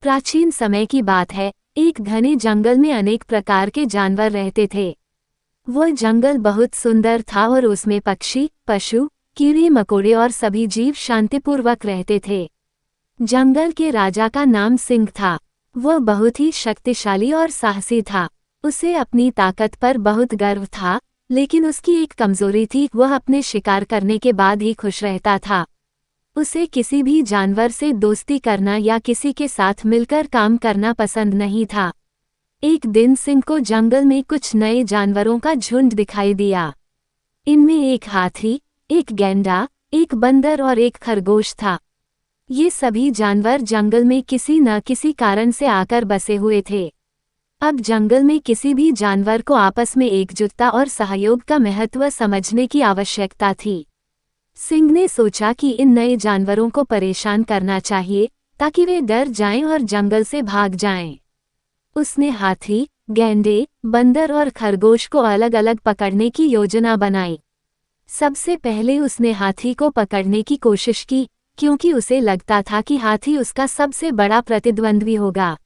प्राचीन समय की बात है। एक घने जंगल में अनेक प्रकार के जानवर रहते थे। वह जंगल बहुत सुंदर था और उसमें पक्षी, पशु, कीड़े मकोड़े और सभी जीव शांतिपूर्वक रहते थे। जंगल के राजा का नाम सिंह था। वह बहुत ही शक्तिशाली और साहसी था। उसे अपनी ताकत पर बहुत गर्व था, लेकिन उसकी एक कमजोरी थी, वह अपने शिकार करने के बाद ही खुश रहता था। उसे किसी भी जानवर से दोस्ती करना या किसी के साथ मिलकर काम करना पसंद नहीं था। एक दिन सिंह को जंगल में कुछ नए जानवरों का झुंड दिखाई दिया। इनमें एक हाथी, एक गैंडा, एक बंदर और एक खरगोश था। ये सभी जानवर जंगल में किसी न किसी कारण से आकर बसे हुए थे। अब जंगल में किसी भी जानवर को आपस में एकजुटता और सहयोग का महत्व समझने की आवश्यकता थी। सिंह ने सोचा कि इन नए जानवरों को परेशान करना चाहिए ताकि वे डर जाएं और जंगल से भाग जाएं। उसने हाथी, गैंडे, बंदर और खरगोश को अलग अलग पकड़ने की योजना बनाई। सबसे पहले उसने हाथी को पकड़ने की कोशिश की, क्योंकि उसे लगता था कि हाथी उसका सबसे बड़ा प्रतिद्वंद्वी होगा।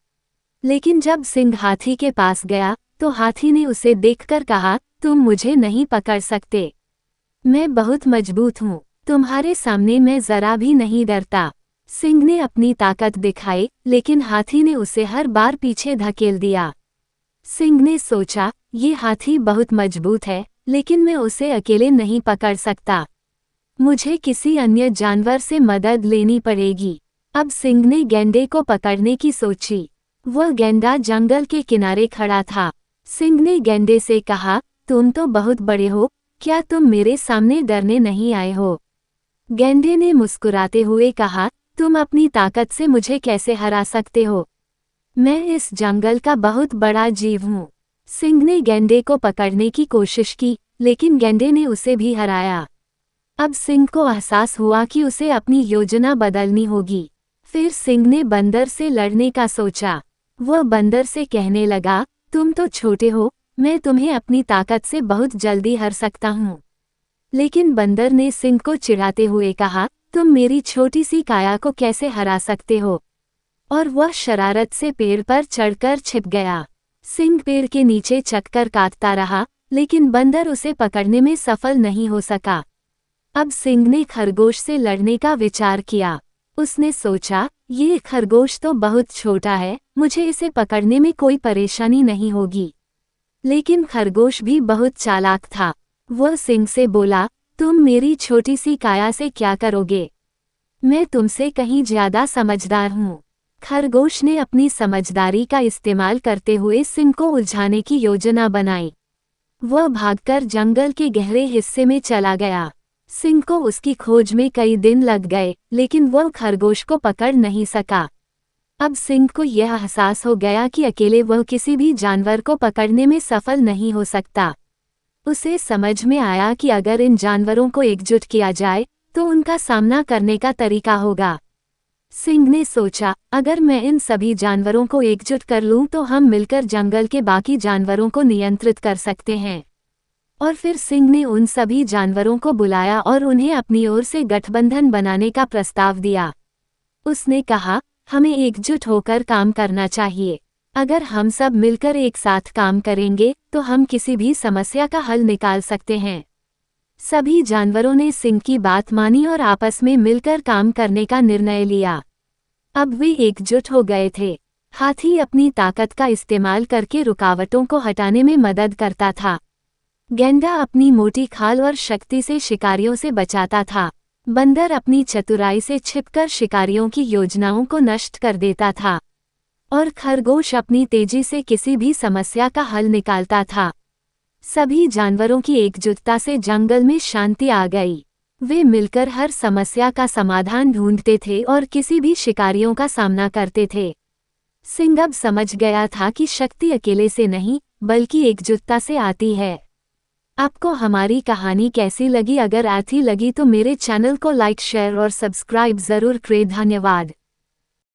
लेकिन जब सिंह हाथी के पास गया तो हाथी ने उसे देखकर कहा, तुम मुझे नहीं पकड़ सकते। मैं बहुत मजबूत हूँ, तुम्हारे सामने मैं जरा भी नहीं डरता। सिंह ने अपनी ताकत दिखाई, लेकिन हाथी ने उसे हर बार पीछे धकेल दिया। सिंह ने सोचा, ये हाथी बहुत मजबूत है, लेकिन मैं उसे अकेले नहीं पकड़ सकता। मुझे किसी अन्य जानवर से मदद लेनी पड़ेगी। अब सिंह ने गैंडे को पकड़ने की सोची। वह गैंडा जंगल के किनारे खड़ा था। सिंह ने गैंडे से कहा, तुम तो बहुत बड़े हो, क्या तुम मेरे सामने डरने नहीं आए हो? गैंडे ने मुस्कुराते हुए कहा, तुम अपनी ताकत से मुझे कैसे हरा सकते हो? मैं इस जंगल का बहुत बड़ा जीव हूँ। सिंह ने गैंडे को पकड़ने की कोशिश की, लेकिन गैंडे ने उसे भी हराया। अब सिंह को एहसास हुआ कि उसे अपनी योजना बदलनी होगी। फिर सिंह ने बंदर से लड़ने का सोचा। वह बंदर से कहने लगा, तुम तो छोटे हो, मैं तुम्हें अपनी ताकत से बहुत जल्दी हरा सकता हूँ। लेकिन बंदर ने सिंह को चिढ़ाते हुए कहा, तुम मेरी छोटी सी काया को कैसे हरा सकते हो? और वह शरारत से पेड़ पर चढ़कर छिप गया। सिंह पेड़ के नीचे चक्कर काटता रहा, लेकिन बंदर उसे पकड़ने में सफल नहीं हो सका। अब सिंह ने खरगोश से लड़ने का विचार किया। उसने सोचा, ये खरगोश तो बहुत छोटा है, मुझे इसे पकड़ने में कोई परेशानी नहीं होगी। लेकिन खरगोश भी बहुत चालाक था। वह सिंह से बोला, तुम मेरी छोटी सी काया से क्या करोगे? मैं तुमसे कहीं ज्यादा समझदार हूँ। खरगोश ने अपनी समझदारी का इस्तेमाल करते हुए सिंह को उलझाने की योजना बनाई। वह भागकर जंगल के गहरे हिस्से में चला गया। सिंह को उसकी खोज में कई दिन लग गए, लेकिन वह खरगोश को पकड़ नहीं सका। अब सिंह को यह एहसास हो गया कि अकेले वह किसी भी जानवर को पकड़ने में सफल नहीं हो सकता। उसे समझ में आया कि अगर इन जानवरों को एकजुट किया जाए तो उनका सामना करने का तरीका होगा। सिंह ने सोचा, अगर मैं इन सभी जानवरों को एकजुट कर लूं तो हम मिलकर जंगल के बाकी जानवरों को नियंत्रित कर सकते हैं। और फिर सिंह ने उन सभी जानवरों को बुलाया और उन्हें अपनी ओर से गठबंधन बनाने का प्रस्ताव दिया। उसने कहा, हमें एकजुट होकर काम करना चाहिए। अगर हम सब मिलकर एक साथ काम करेंगे तो हम किसी भी समस्या का हल निकाल सकते हैं। सभी जानवरों ने सिंह की बात मानी और आपस में मिलकर काम करने का निर्णय लिया। अब वे एकजुट हो गए थे। हाथी अपनी ताकत का इस्तेमाल करके रुकावटों को हटाने में मदद करता था। गैंडा अपनी मोटी खाल और शक्ति से शिकारियों से बचाता था। बंदर अपनी चतुराई से छिपकर शिकारियों की योजनाओं को नष्ट कर देता था। और खरगोश अपनी तेजी से किसी भी समस्या का हल निकालता था। सभी जानवरों की एकजुटता से जंगल में शांति आ गई। वे मिलकर हर समस्या का समाधान ढूंढते थे और किसी भी शिकारियों का सामना करते थे। सिंह अब समझ गया था कि शक्ति अकेले से नहीं, बल्कि एकजुटता से आती है। आपको हमारी कहानी कैसी लगी? अगर अच्छी लगी तो मेरे चैनल को लाइक, शेयर और सब्सक्राइब जरूर करें। धन्यवाद।